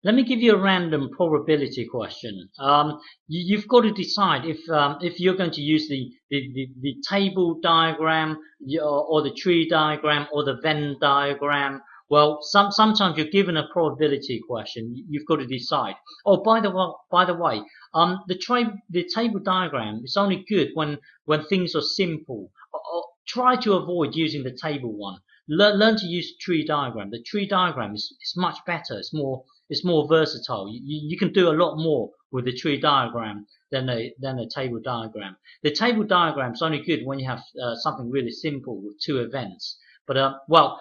Let me give you a random probability question. You've got to decide if you're going to use the table diagram or the tree diagram or the Venn diagram. Well, sometimes you're given a probability question. You've got to decide. Oh, by the way, the table diagram is only good when things are simple. Try to avoid using the table one. Learn to use tree diagram. The tree diagram is much better. It's more versatile. You can do a lot more with the tree diagram than a table diagram. The table diagram is only good when you have something really simple with two events. But well,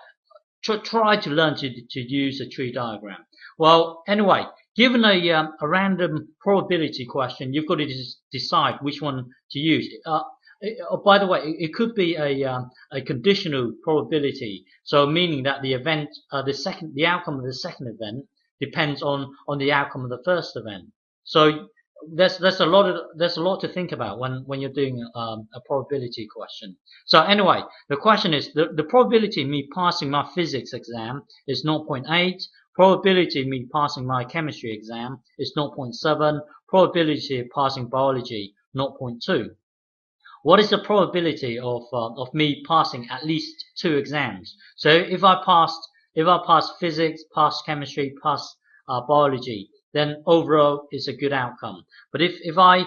try to learn to use a tree diagram. Well, anyway, given a random probability question, you've got to decide which one to use. Oh, by the way, it could be a conditional probability, so meaning that the outcome of the second event depends on the outcome of the first event. So there's a lot to think about when you're doing a probability question. So anyway, the question is the probability of me passing my physics exam is 0.8. Probability of me passing my chemistry exam is 0.7. Probability of passing biology 0.2. What is the probability of me passing at least two exams? So if I pass physics, pass chemistry, pass biology, then overall it's a good outcome. But if I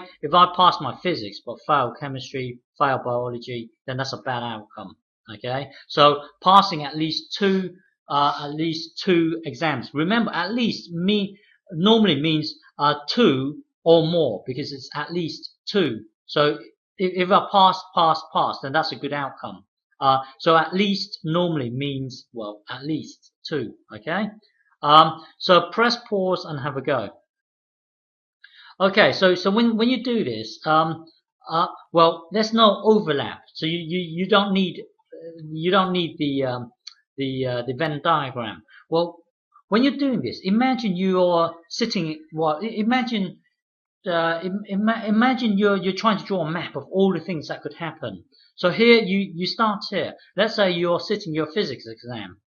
pass my physics but fail chemistry, fail biology, then that's a bad outcome. Okay, so passing at least two exams. Remember, at least normally means two or more because it's at least two. So if I pass, then that's a good outcome. So at least normally means, well, at least two. Okay. So press pause and have a go. Okay. So when you do this, well, there's no overlap. So you don't need the Venn diagram. Well, when you're doing this, imagine you're sitting. Well, imagine you're trying to draw a map of all the things that could happen. So here you start here. Let's say you're sitting your physics exam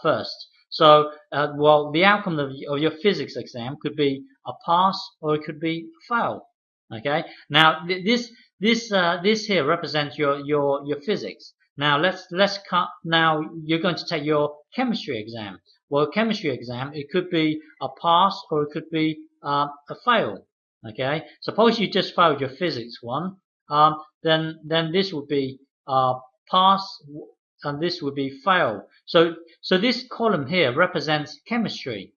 first. So well, the outcome of your physics exam could be a pass or it could be fail. Okay. Now this here represents your physics. Now let's cut. Now you're going to take your chemistry exam. Well, chemistry exam it could be a pass or it could be a fail. Okay, suppose you just failed your physics one, then this would be pass and this would be fail. So this column here represents chemistry.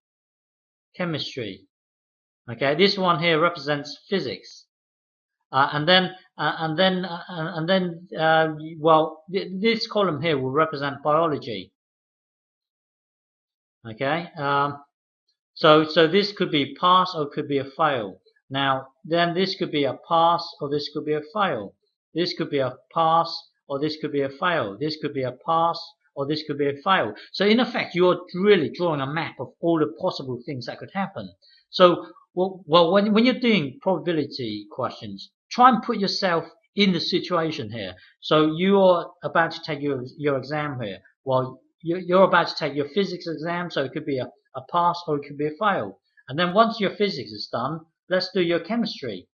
Okay, this one here represents physics, well, this column here will represent biology. Okay, so this could be pass or it could be a fail. Now, then this could be a pass or this could be a fail. This could be a pass or this could be a fail. This could be a pass or this could be a fail. So in effect, you're really drawing a map of all the possible things that could happen. So, well when you're doing probability questions, try and put yourself in the situation here. So you're about to take your exam here. Well, you're about to take your physics exam, so it could be a pass or it could be a fail. And then once your physics is done, let's do your chemistry.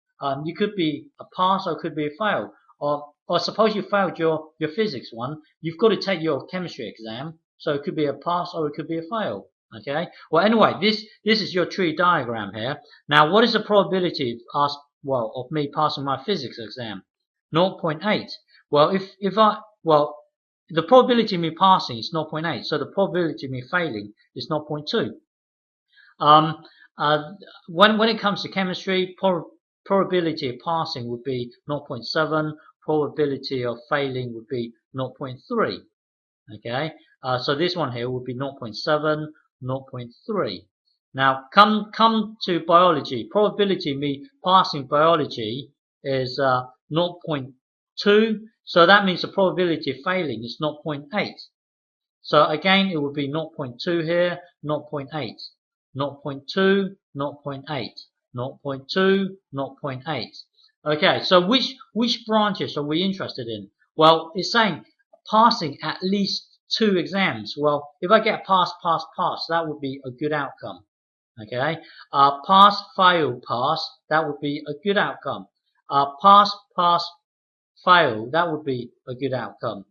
You could be a pass or it could be a fail. Or suppose you failed your physics one, you've got to take your chemistry exam, so it could be a pass or it could be a fail. Okay. Well, anyway, this is your tree diagram here. Now, what is the probability of me passing my physics exam? 0.8. Well, the probability of me passing is 0.8, so the probability of me failing is 0.2. When it comes to chemistry, probability of passing would be 0.7, probability of failing would be 0.3. Okay, so this one here would be 0.7, 0.3. Now come to biology. Probability of me passing biology is 0.2. So that means the probability of failing is 0.8. So again, it would be 0.2 here, 0.8, 0.2, 0.8, 0.2, 0.8. Okay, so which branches are we interested in? Well, it's saying passing at least two exams. Well, if I get pass, that would be a good outcome. Okay. Pass, fail, pass. That would be a good outcome. Pass, pass, fail. That would be a good outcome.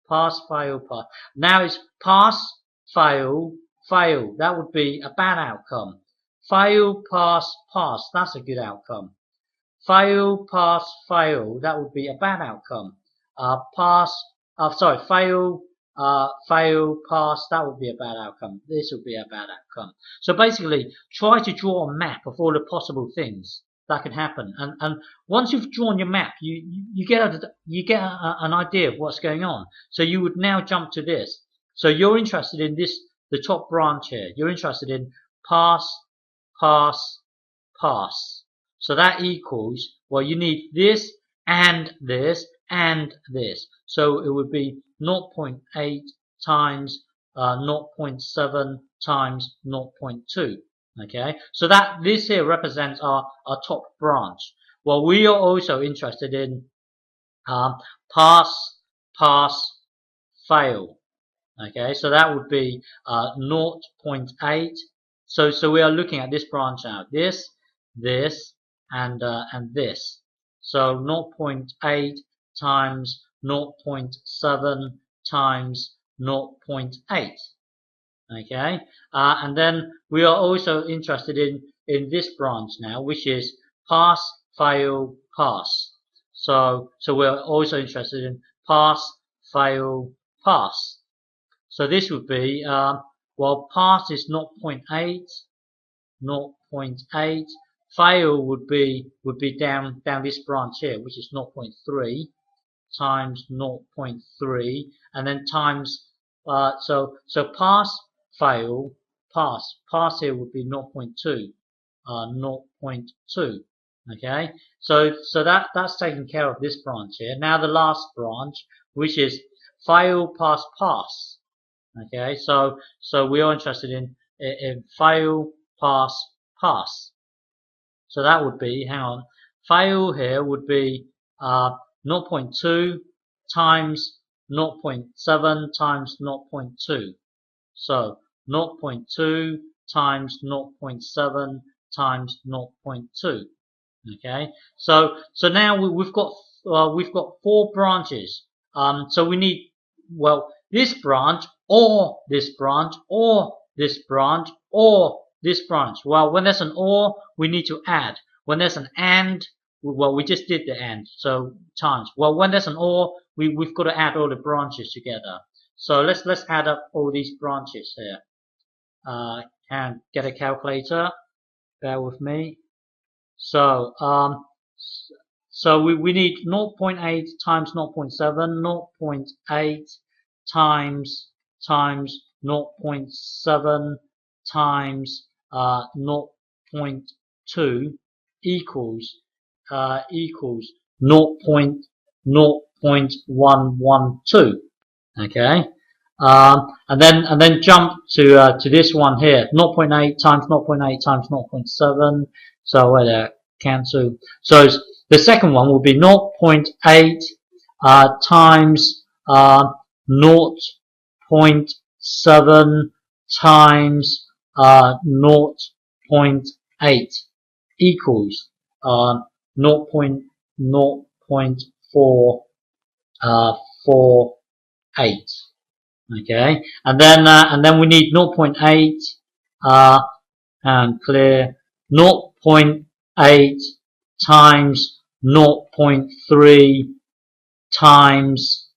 Pass, fail, pass. Now it's pass, fail, fail. That would be a bad outcome. Fail, pass, pass. That's a good outcome. Fail, pass, fail. That would be a bad outcome. Fail, fail, pass. That would be a bad outcome. This would be a bad outcome. So basically, try to draw a map of all the possible things that can happen. And once you've drawn your map, you get an idea of what's going on. So you would now jump to this. So you're interested in this, the top branch here. You're interested in pass, pass, pass. So that equals, well, you need this and this and this. So it would be 0.8 times 0.7 times 0.2. Okay, so that this here represents our top branch. Well, we are also interested in pass, pass, fail. Okay, so that would be 0.8. So we are looking at this branch out. This, and this. So 0.8 times 0.7 times 0.8. Okay, and then we are also interested in this branch now, which is pass, fail, pass. So we're also interested in pass, fail, pass. So this would be well, pass is 0.8, 0.8. Fail would be down this branch here, which is 0.3 times 0.3, and then times so pass, fail, pass. Pass here would be 0.2, 0.2. Okay, so that's taking care of this branch here. Now the last branch, which is fail, pass, pass. Okay, so we are interested in fail, pass, pass. So that would be, hang on, fail here would be 0.2 times 0.7 times 0.2. So 0.2 times 0.7 times 0.2. Okay, so now we've got 4 branches. So we need, well, this branch or this branch or this branch or this branch. Well, when there's an or, we need to add. When there's an and, well, we just did the and, so times. Well, when there's an or, we've got to add all the branches together. So let's add up all these branches here. And get a calculator. Bear with me. So we need 0.8 times 0.7, 0.8 times 0.7 times 0.2 equals 0.112. Okay, and then jump to this one here, 0.8 times 0.8 times 0.7. So where that cancel. So the second one will be 0.8 times 0.7 times 0.8 equals 0.448. Okay, and then we need 0.8 and clear 0.8 times 0.3 times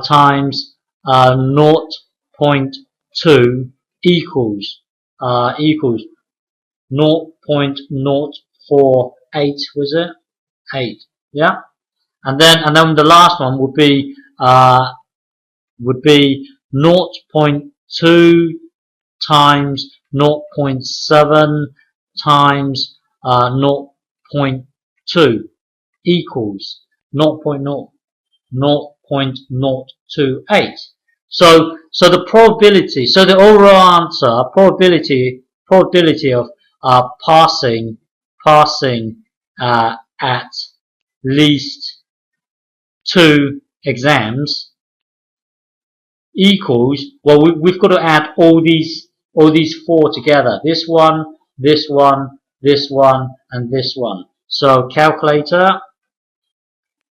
times 0.2 equals 0.048, was it? 8, yeah. And then the last one would be 0.2 times 0.7 times 0.2 equals 0.028. So the probability, so the overall answer, probability of passing at least 2 exams equals, well, we've got to add all these all these four together. This one, this one, this one, and this one. So calculator,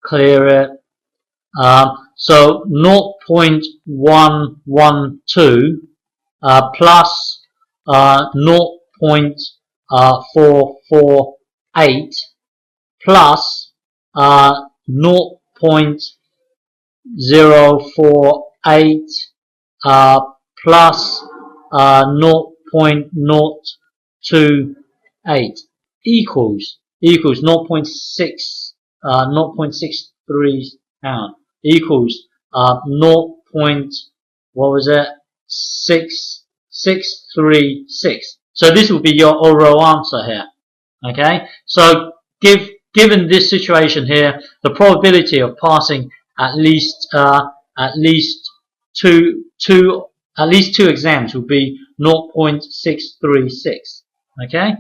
clear it. So 0.112 plus 0.448 plus 0.048 plus 0.028 equals 0.63 pound equals 0. What was it? 6636. So this will be your oral answer here. Okay. So given this situation here, the probability of passing at least two exams will be 0.636. Okay.